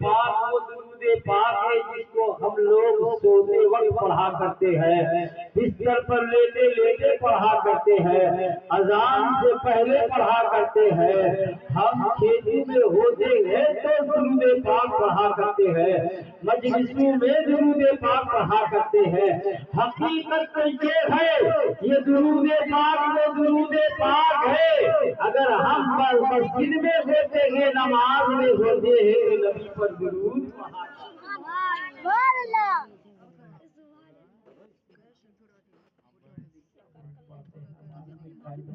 پاک وہ درود پاک ہے جس کو ہم لوگ سوتے وقت پڑھا کرتے ہیں، بستر پر لیتے لیتے پڑھا کرتے ہیں، اذان سے پہلے پڑھا کرتے ہیں، ہم کھیتی میں ہوتے ہیں تو درود پاک پڑھا کرتے ہیں، مجلسوں میں درود پاک پڑھا کرتے ہیں۔ حقیقت تو یہ ہے یہ درود پاک میں درود پاک ہے، اگر ہم مسجد میں ہوتے ہیں نماز میں ہوتے ہیں نبی پر درود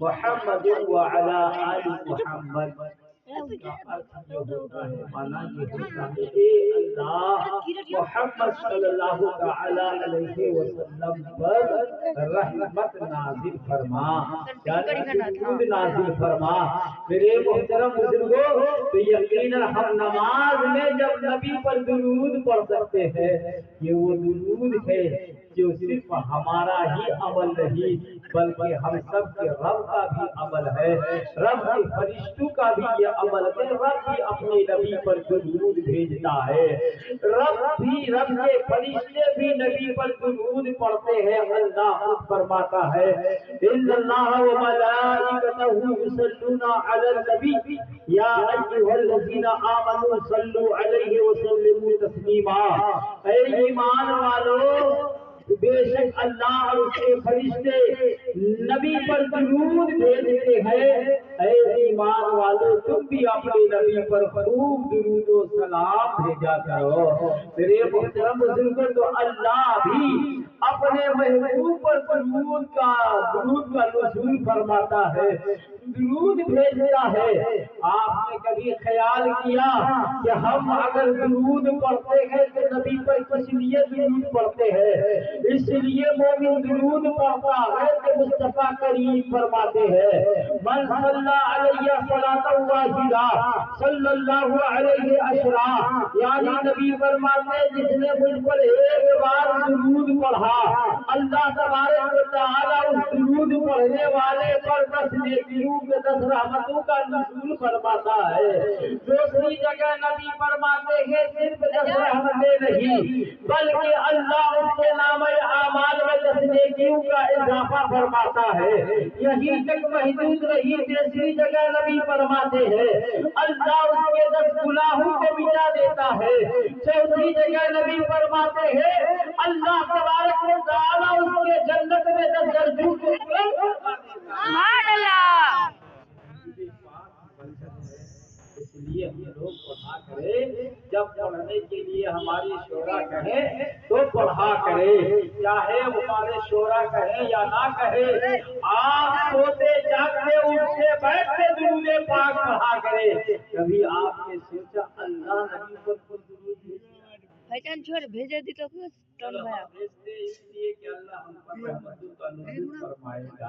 محمد وعلى آل محمد محمد صلی اللہ تعالی علیہ وسلم پر رحمت نازل فرما، درود نازل فرما۔ میرے محترم بزرگوں، تو یقیناً ہم نماز میں جب نبی پر درود پڑھ سکتے ہیں، یہ وہ درود ہے جو صرف ہمارا ہی عمل نہیں بلکہ ہم سب کے رب کا بھی عمل ہے، رب کے فرشتوں کا بھی یہ عمل ہے۔ رب بھی اپنے نبی پر درود بھیجتا ہے، رب کے فرشتے بھی نبی پر درود پڑھتے ہیں۔ اللہ خود فرماتا ہے ان اللہ وملائکتہ یصلون علی النبی یا ایھا الذین آمنوا صلوا علیہ وسلموا تسلیما۔ اے ایمان والو، بے شک اللہ اور اس کے فرشتے نبی پر درود بھیجتے ہیں۔ اے ایمان والو، تم بھی اپنے نبی پر خوب درود و سلام بھیجا کرو۔ میرے محترم بزرگوں، تو اللہ بھی اپنے محبوب پر درود کا نزول فرماتا ہے، درود بھیجتا ہے۔ آپ نے کبھی خیال کیا کہ ہم اگر درود پڑھتے ہیں تو نبی پر کس لیے درود پڑھتے ہیں؟ اس لیے مومن درود پڑھتا ہے کہ مصطفیٰ کریم فرماتے ہیں من صلی علیہ صلاۃ واحدہ صلی اللہ علیہ عشرہ، یعنی نبی فرماتے ہیں جس نے مجھ پر ایک بار درود پڑھا، اللہ تبارک و تعالیٰ اس درود پڑھنے والے پر 10 نیکیوں کے 10 رحمتوں کا نزول فرماتا ہے۔ دوسری جگہ نبی فرماتے ہیں صرف 10 رحمتیں نہیں بلکہ اللہ اس کے نام اعمال میں 10 نیکیوں کا اضافہ فرماتا ہے۔ یہی تک محدود نہیں، تیسری جگہ نبی فرماتے ہیں اللہ اس کے 10 گناہوں کو مٹا دیتا ہے۔ چوتھی جگہ نبی فرماتے ہیں اللہ تبارک و تعالیٰ اس کے جنت میں 10 درجوں کو سبحان اللہ۔ اس لیے ہم لوگ پڑھا کریں، جب پڑھنے کے لیے ہماری شورا کہیں تو پڑھا کریں، چاہے ہمارے شورا کہیں یا نہ کہیں، آپ سوتے جاگتے اٹھتے بیٹھتے درود پاک پڑھا کریں۔ کبھی آپ نے سوچا اللہ نبی پر خود درود پہچان چھوڑ بھیجے دی تو ٹن بھیا بھیجتے اس لیے کہ اللہ ہم پر رحمتوں کا نزول فرمائے گا،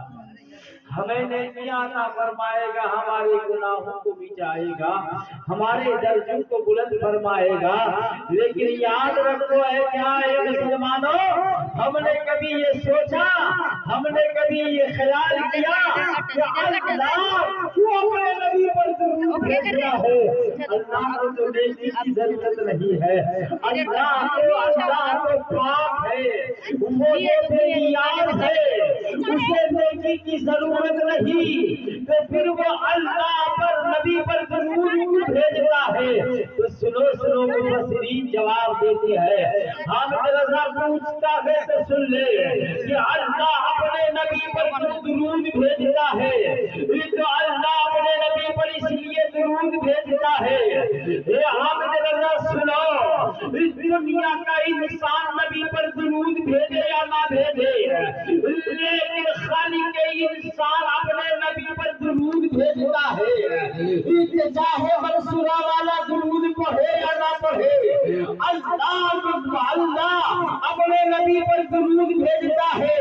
ہمیں نیکی عطا فرمائے گا، ہمارے گناہوں کو مٹائے گا، ہمارے درجوں کو بلند فرمائے گا۔ لیکن یاد رکھو اے کیا اے مسلمانوں، ہم نے کبھی یہ سوچا، ہم نے کبھی یہ خیال کیا کہ اللہ کیوں اپنے نبی پر درود بھیج رہا ہے؟ اللہ کو تو نیکی کی ضرورت نہیں ہے، اللہ تو پاک ہے، وہ بے نیاز ہے، اسے نیکی کی ضرورت نہیں، تو پھر وہ اللہ پر نبی پر درود بھیجتا ہے۔ تو سنو مفسرین جواب دیتے ہیں، حامد رضا پوچھتا ہے تو سن لے کہ اللہ اپنے نبی پر درود بھیجتا ہے، تو اللہ اپنے نبی پر اس لیے درود بھیجتا ہے۔ اے حامد رضا سنو، اس دنیا کا انسان نبی پر درود بھیجے یا نہ بھیجے، لیکن خالق انسان اپنے نبی پر درود بھیجتا ہے، چاہے منصورہ والا درود پڑھے یا نہ پڑھے، اللہ اپنے نبی پر درود بھیجتا ہے،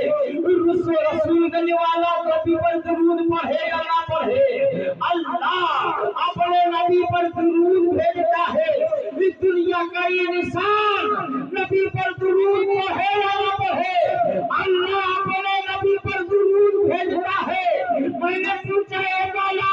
رسول گلی والا نبی پر درود پڑھے یا نہ پڑھے، اللہ اپنے نبی پر درود بھیجتا ہے۔ اس دنیا کا انسان نبی پر درود پڑھے یا نہ پڑھے، اللہ اپنے نبی پر درود بھیجتا ہے۔ میں نے پوچھا اے مولا،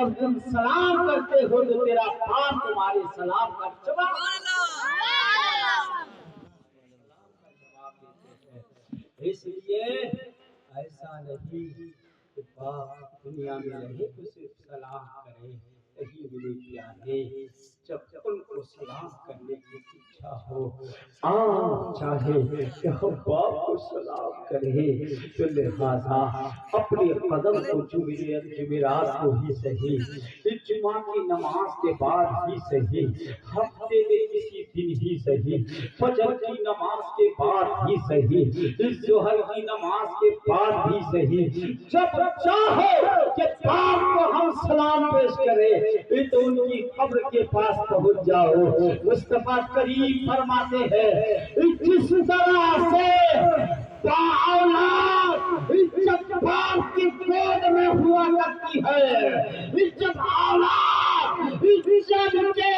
جب تم سلام کرتے ہو تو تیرا پاپ تمہارے سلام کا جواب اس لیے ایسا نہیں کہ باپ دنیا میں رہے تو صرف سلام کرے، کہیں میرے پیارے جب ان کو سلام کرنے کی اچھا ہو، چاہے کہ ہم باپ کو سلام کرے تو لہذا اپنے قدم کو جمعرات کو ہی صحیح، جمعہ کی نماز کے بعد ہی صحیح، ہفتے میں کسی دن ہی صحیح، فجر کی نماز کے بعد ہی صحیح، ظہر کی نماز کے بعد ہی صحیح، جب چاہے کہ باپ کو ہم سلام پیش کریں تو ان کی قبر کے پاس پہنچ جاؤ۔ مصطفیٰ کریم فرماتے ہیں جس طرح سے اولاد جب باپ کی گود میں ہوا کرتی ہے، جب اولاد جب کے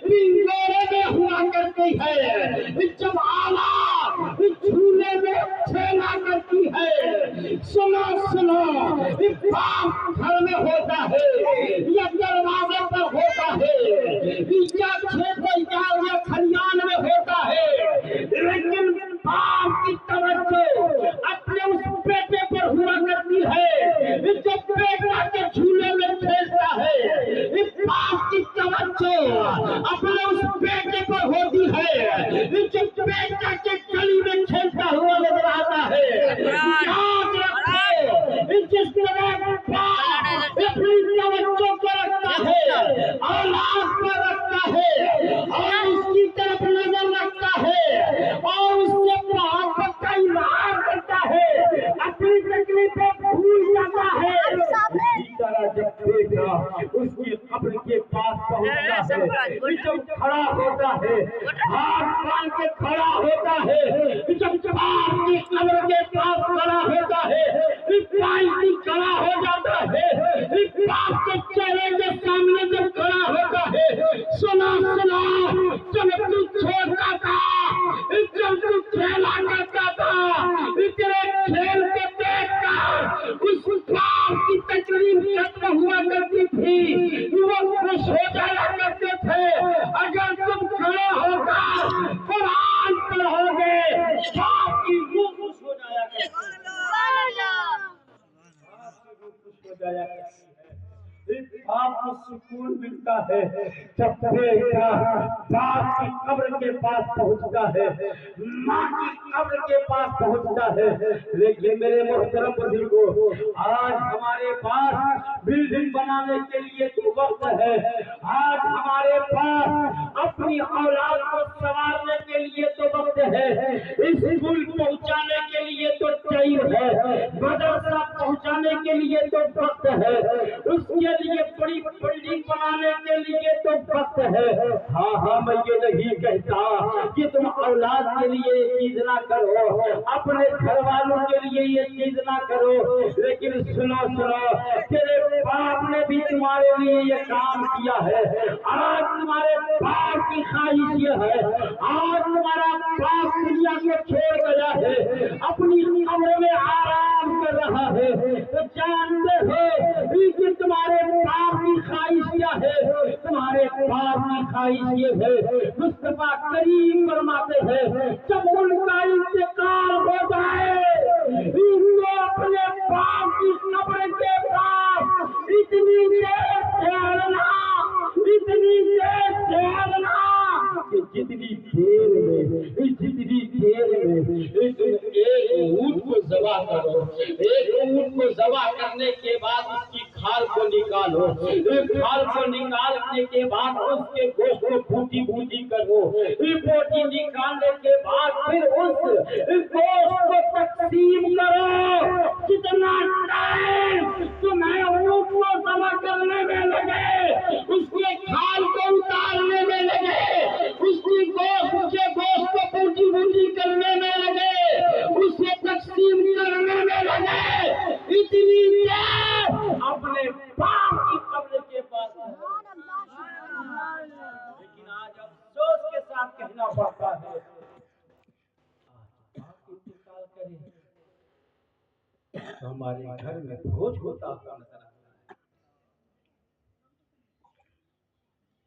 پنجرے میں ہوا کرتی ہے، جب اولاد جھولے میں کھیلا کرتی ہے، سنو باپ گھر میں ہوتا ہے یا دروازے پر ہوتا ہے یا کھیت یا کھلیان میں ہوتا ہے، لیکن باپ کی توجہ اپنے اس بیٹے پر ہوا کرتی ہے جو بیٹا کے جھولے میں کھیلتا ہے، باپ کی توجہ اپنے اس بیٹے پر ہوتی ہے جو بیٹا کے گلی میں کھیلتا ہوا نظر آتا ہے۔ یاد رکھو جس طرح باپ اپنی توجہ کو رکھتا ہے، اولاد پر رکھتا ہے اور اس کی طرف نظر رکھتا ہے اور اس سے محبت کا اظہار کرتا ہے، اپنی تکلیفیں بھول جاتا ہے، اسی طرح جب بیٹا اس کی قبر کے پاس پہنچتا ہے، جب کھڑا ہوتا ہے، ہاتھ باندھ کے کھڑا ہوتا ہے، جب باپ کی قبر کے پاس کھڑا ہوتا ہے، کھڑا ہو جاتا ہے، باپ کے چہرے کے سامنے جب کھڑا ہوتا ہے، سنا جب تو چھوٹا تھا، جب تو کھیلا کرتا تھا، تیرے کھیل کے دیکھ کر اس باپ کی تکلیف ختم ہوا کرتی تھی، وہ خوش ہو جایا کرتے تھے۔ اگر تم کھڑے ہو کر قرآن پڑھو گے باپ کی روح خوش ہو جایا کرتی ہے، آپ کو سکون ملتا ہے جب بیٹا باپ کی قبر کے پاس پہنچتا ہے، ماں کی قبر کے پاس پہنچتا ہے۔ لیکن میرے محترم بزرگوں، آج ہمارے پاس بلڈنگ بنانے کے لیے تو وقت ہے، آج ہمارے پاس اپنی اولاد کو سنوارنے کے لیے تو وقت ہے، اسکول پہنچانے کے لیے تو ٹائم ہے، مدرسہ پہنچانے کے لیے تو وقت ہے، اس کے لیے بڑی بلڈنگ بنانے کے لیے تو وقت ہے۔ ہاں میں یہ نہیں کہتا کہ تم اولاد کے لیے یہ چیز نہ کرو، اپنے گھر والوں کے لیے یہ چیز نہ کرو، لیکن سنو تیرے باپ نے بھی تمہارے لیے یہ کام کیا ہے۔ آج تمہارے باپ کی خواہش یہ ہے، آج تمہارا باپ دنیا کو چھوڑ گیا ہے، اپنی قبر میں آرام کر رہا ہے، تو جانتے ہو کہ تمہارے باپ کی خواہش کیا ہے؟ تمہارے باپ کی خواہش یہ ہے، مصطفیٰ کریم فرماتے ہیں جب ان کا انتقال ہو جائے تو اپنے باپ کی قبر کے پاس اتنی دیر ٹھہرنا کہ جتنی دیر میں ایک اونٹ کو ذبح کرو، ایک اونٹ کو ذبح کرنے کے بعد اس کی کھال کو نکالو، کھال کو نکالنے کے بعد اس کے گوشت کو بھوٹی بھوٹی کرو، بھوٹی نکالنے کے بعد پھر اس گوشت کو تقسیم کرو، کتنا ٹائم تمہیں اونٹ کو ذبح کرنے میں لگے، اس کے کھال کو اتارنے میں لگے، اس کی گوشت کو بھوٹی بھوٹی کرنے میں لگے، اسے تقسیم کرنے میں لگے، اتنی دیر اپنے باپ کی قبر کے پاس۔ لیکن آج افسوس کے ساتھ کہنا پڑتا ہے آج باپ انتقال کرے تو ہمارے گھر میں بھوج ہوتا نظر آتا ہے،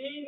3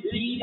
3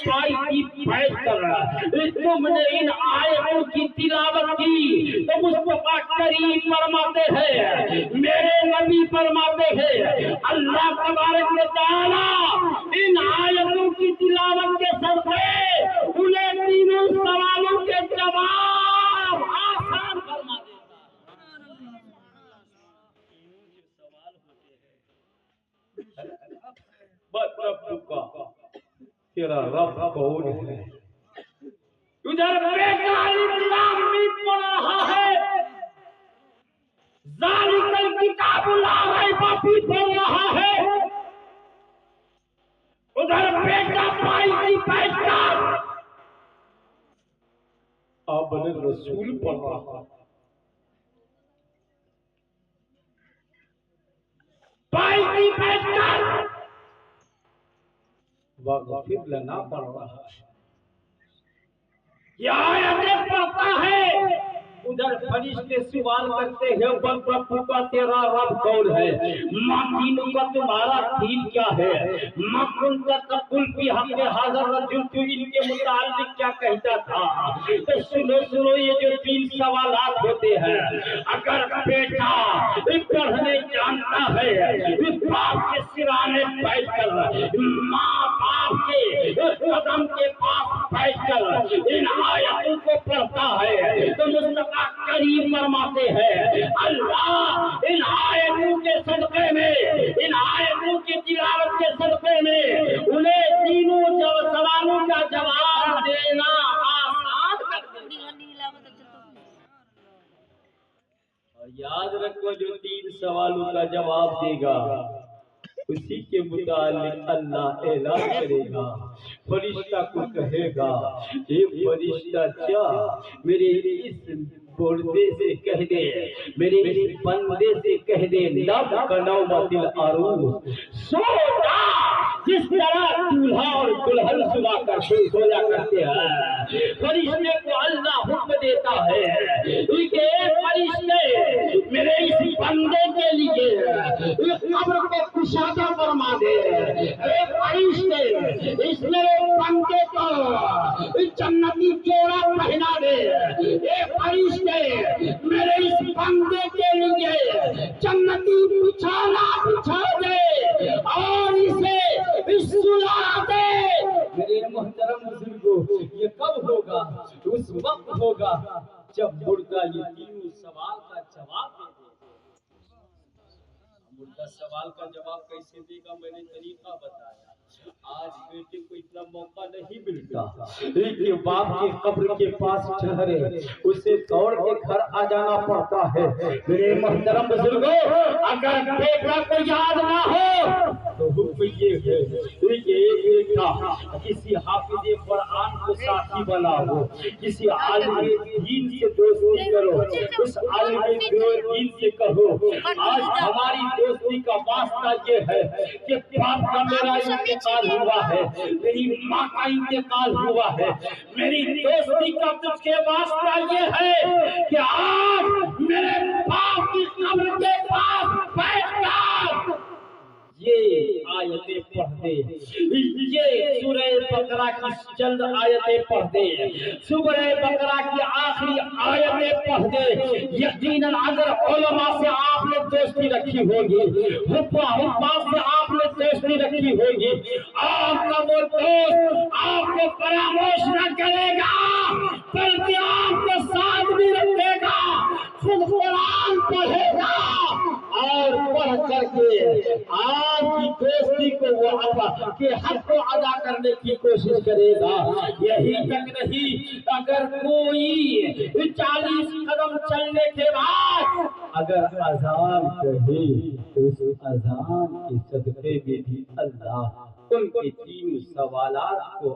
پائی کی بیٹھ کر تم نے ان آیتوں کی تلاوت کی تو مصطفیٰ کریم فرماتے ہیں، میرے نبی فرماتے ہیں، اللہ تبارک و تعالی ان آیتوں کی تلاوت کے صدقے انہیں تینوں سوالوں کے جواب آسان فرما دیتا ہے۔ بس رب کا تیرا رب کون ہے؟ ادھر بیٹا اسلام بھی پڑھ رہا ہے، ذالک الکتاب لا ریب بھی پڑھ رہا ہے، ادھر بیٹا پائی کی بیٹھ کر آمن رسول پڑھ رہا ہے، پائی کی بیٹھ کر واغفر لنا پڑھ رہا ہے، یہ آیتیں پڑھتا ہے، ادھر فرشتے سوال کرتے ہیں رب کا تیرا رب کون ہے؟ ماں دین کا تمہارا دین کیا ہے؟ ماں کن کا تقل بھی ہم نے حاضر رجل تو ان کے متعلق کیا کہتا تھا؟ تو سنو یہ جو 3 سوالات ہوتے ہیں، اگر بیٹا پڑھنے جانتا ہے، باپ کے سرانے بیٹھ کر ماں باپ کے قدم کے پاس بیٹھ کر ان آیتوں کو پڑھتا ہے تو مصطفیٰ کریم فرماتے ہیں، اللہ ان آیتوں کے صدقے میں، ان آیتوں کی تلاوت کے صدقے میں انہیں تینوں سوالوں کا جواب دینا آسان کر دے۔ اور یاد رکھو جو 3 سوالوں کا جواب دے گا اسی کے متعلق اللہ اعلان کرے گا، فرشتہ کو کہے گا، اے فرشتہ جا میرے اس بردے سے کہہ دے، میرے اس بندے سے کہہ دے، لب کنومت العروس، سو جا جس طرح دولہا اور دلہن سویا کرتے ہیں۔ فرشتے کو اللہ حکم دیتا ہے کہ اے فرشتے میرے اس بندے کے لیے اس قبر کو کشادہ فرما دے، اے فرشتے اس میرے بندے کو جنتی جوڑا پہنا دے، اے فرشتے میرے اس بندے کے لیے جنتی بچھانا بچھا دے اور اسے سلا دے۔ میرے محترم بزرگوں، یہ کب ہوگا؟ اس وقت ہوگا جب مردہ یہ 3 سوال کا جواب دے دے۔ مردہ سوال کا جواب کیسے دے گا میں نے طریقہ بتایا۔ آج بیٹے کو اتنا موقع نہیں ملتا کہ باپ کی قبر کے پاس ٹھہرے، اسے دوڑ کے گھر آ جانا پڑتا ہے۔ میرے محترم بزرگوں، اگر بیٹا کو یاد نہ ہو تو حکم یہ ہے کہ ایک بیٹا کسی حافظ قرآن کو ساتھی بناؤ، کسی عالم دین سے دوستی کرو، اس عالم دین سے کہو آج ہماری دوستی کا واسطہ یہ ہے کہ باپ کا میرا انتقال ہوا ہے، میری ماں کا انتقال ہوا ہے، میری دوستی کا تجھ کے واسطہ یہ ہے کہ آج میرے باپ کی قبر کے پاس بیٹھ کر یہ آیتیں پڑھ دے، یہ سورہ بقرہ کی چند آیتیں پڑھ دے، سورہ بقرہ کی آخری آیتیں پڑھ دے۔ یقیناً اگر علماء سے آپ نے دوستی رکھی ہوگی، حفاظ سے آپ نے دوستی رکھی ہوگی، آپ کا وہ دوست آپ کو فراموش نہ کرے گا بلکہ آپ کے ساتھ بھی رکھے گا، خود قرآن پڑھے گا اور پڑھ کر کے آپ کی دوستی کو وہ کے حق کو ادا کرنے کی کوشش کرے گا۔ یہی تک نہیں، اگر کوئی 40 قدم چلنے کے بعد اگر اذان کہے تو اس اذان کے صدقے میں بھی اللہ ان کے 3 سوالات کو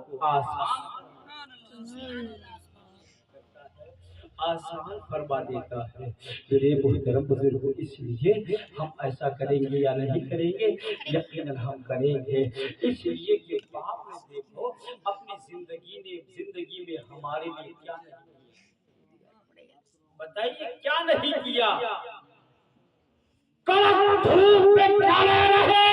آسان فرما دیتا ہے۔ میرے محترم بزرگوں، اس لیے ہم ایسا کریں گے یا نہیں کریں گے؟ یقیناً ہم کریں گے، اس لیے کہ باپ نے دیکھو اپنی زندگی میں ہمارے لیے کیا نہیں کیا، بتائیے کیا نہیں کیا؟ کڑک دھوپ میں کھڑے رہے،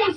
10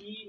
3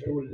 2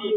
3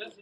10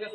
10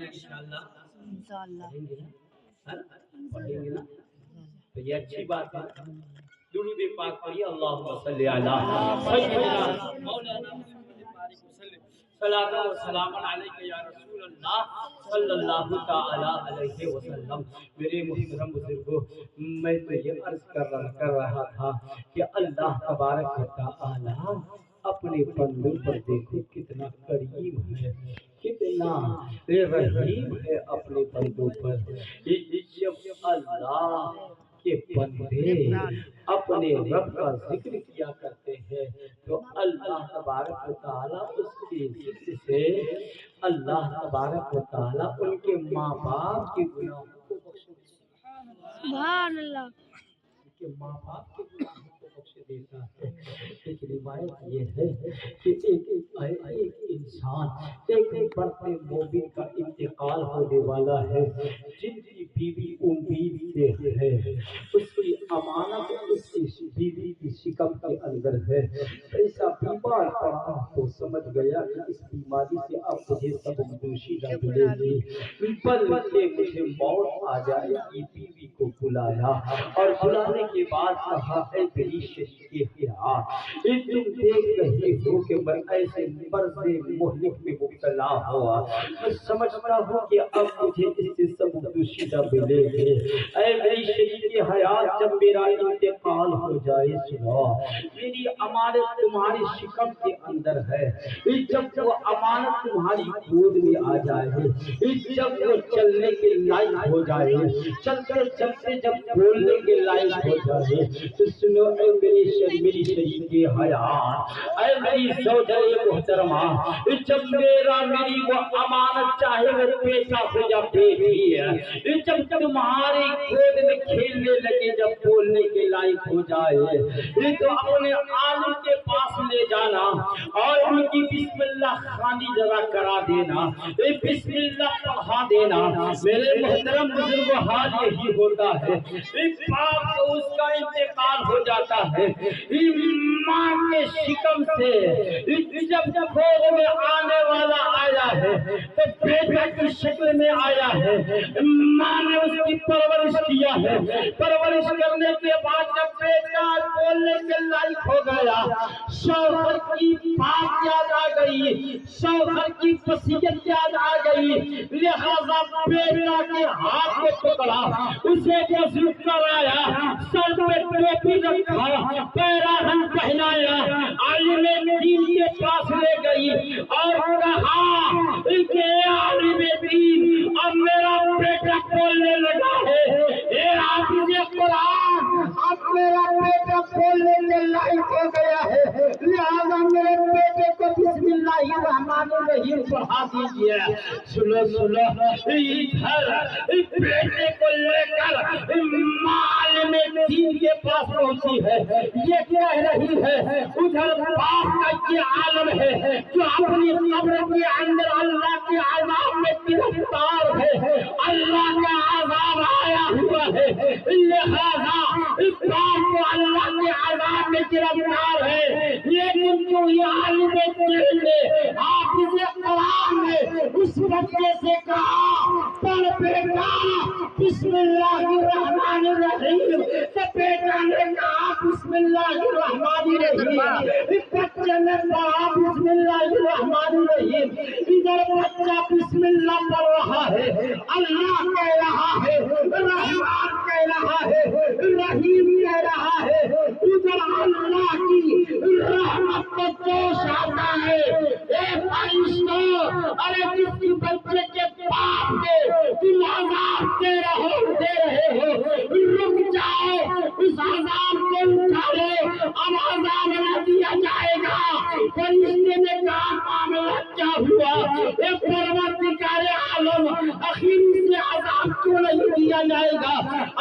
نا انشاءاللہ؟ انشاءاللہ پڑھیں گے نا؟ ہاں؟ پڑھیں گے نا؟ تو یہ اچھی بات ہے. درود پاک پڑھیے. اللہم صلی علی سیدنا مولانا محمد بارک وسلم. صلاۃ و سلام علیک یا رسول اللہ صلی اللہ تعالی علیہ وسلم. میرے محترم بزرگوں، میں تو یہ عرض کر رہا تھا کہ اللہ تبارک و تعالی اپنے بندوں پر دیکھو کتنا کریم ہے، کتنا رحیم ہے اپنے بندوں پر. جب اللہ کے بندے اپنے رب کا ذکر کیا کرتے ہیں تو اللہ تبارک و تعالیٰ اس کے ذکر سے اللہ تبارک و تعالیٰ ان کے ماں باپ کے گناہوں کو بخش دیتا ہے. سبحان اللہ. ان کے ماں باپ کے گناہوں کو بخش دیتا ہے. ایک روایت یہ ہے کہ ایک انسان، ایک بڑے مومن کا انتقال ہونے والا ہے جن کی بیوی امید سے ہے، اس کی امانت اس کی بیوی کی شکم کے اندر ہے. ایسا بیمار پڑا تو سمجھ گیا کہ اس بیماری سے اب مجھے سبب دوشی نہ ملے گی، بلکہ مجھے موت آ جائے گی. بیوی کو بلایا اور بلانے کے بعد کہا، اے میری شریک حیات، تم دیکھ رہے ہو کہ میں ایسے مرض مہلک میں مبتلا ہوا، میں سمجھتا ہوں کہ اب مجھے اس سے سبب دوشی نہ ملے گی. اے میری شریک حیات، جب میرا انتقال ہو جائے سنو، میری امانت تمہاری شکم کے اندر ہے. جب وہ امانت تمہاری گود میں آ جائے، جب وہ چلنے کے لائق ہو جائے، چلتے چلتے جب بولنے کے لائق ہو جائے تو سنو اے میری شریک حیات، اے میری زوجہ محترمہ، جب میری وہ امانت چاہے وہ بیٹا ہو یا بیٹی ہے، جب تمہاری گود میں کھیلنے لگے، جب بولنے کے لائق ہو جائے تو اپنے عالم کے پاس لے جانا اور ان کی بسم اللہ خوانی ذرا کرا دینا، بسم اللہ پڑھا دینا. میرے محترم بزرگ، حال یہی ہوتا ہے. باپ کو اس کا انتقال ہو جاتا ہے، ماں کے شکم سے جب گود میں آنے والا آیا ہے تو بیٹا کی شکل میں آیا ہے. ماں نے اس کی پرورش کیا ہے. پرورش کرنے کے بعد جب بیٹا بولنے کے لائق ہو گیا، شوہر کی بات یاد آ گئی، شوہر کی وصیت یاد آ گئی، لہذا بیٹا کے ہاتھ کو پکڑا، اسے غسل کرایا، سر پہ ٹوپی رکھا، پیراہن پہنایا، عالم دین کے پاس لے گئی اور کہا کہ عالم دین، اب میرا بیٹا بولنے لگا ہے، اے حافظ قرآن، اب میرا بیٹا بولنے کے لائق ہو گیا ہے، لہذا میرے بیٹے کو بسم اللہ الرحمن الرحیم پڑھا دیجیے. سنو سنو، ادھر بیٹے کو لے کر عالم دین کے پاس پہنچی ہے، یہ کہہ رہی ہے، ادھر باپ کا یہ عالم ہے جو اپنی قبر کے اندر اللہ کے عذاب میں گرفتار ہے، اللہ کا عذاب آیا ہوا ہے، لہذا باپ کو اللہ کے عذاب میں گرفتار ہے. لیکن جو یہ عالم دین نے، حافظ قرآن نے اس بچے سے کہا، پڑھ بیٹا بسم اللہ الرحمن الرحیم. تو بیٹا نے کہا بسم اللہ الرحمن الرحیم، بچے نے کہا بسم اللہ الرحمن الرحیم. ادھر بچہ بسم اللہ پڑھ رہا ہے، اللہ کہہ رہا ہے، رحمان کہہ رہا ہے، رحیم کہہ رہا ہے. ادھر اللہ کی رحمت کو جوش آتا ہے. اے فرشتوں، ارے کسی بچے کے باپ کے تم عذاب دے رہے ہو، رک جاؤ، اس عذاب کو اٹھا لو، اب عذاب نہ دیا جائے گا. فرشتے نے کہا معاملہ کیا ہوا؟ اے پروردگار عالم، آخر سے عذاب کیوں نہیں دیا جائے گا؟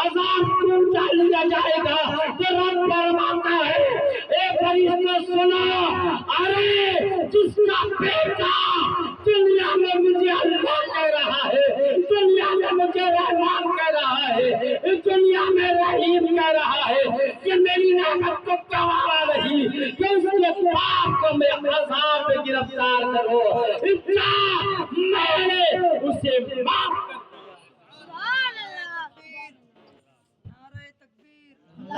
عذاب کیوں اٹھا لیا جائے گا؟ تو رب فرماتا ہے، اے فرشتے سنو، ارے جس کا بیٹا دنیا میں مجھے اللہ کہہ رہا ہے، دنیا میں مجھے رحمان کہہ رہا ہے، دنیا میں رحیم کہہ رہا ہے، کہ میری نعمت کو گوارا نہیں کہ اس کے باپ کو میں عذاب میں گرفتار کروں، اتنا میں نے اسے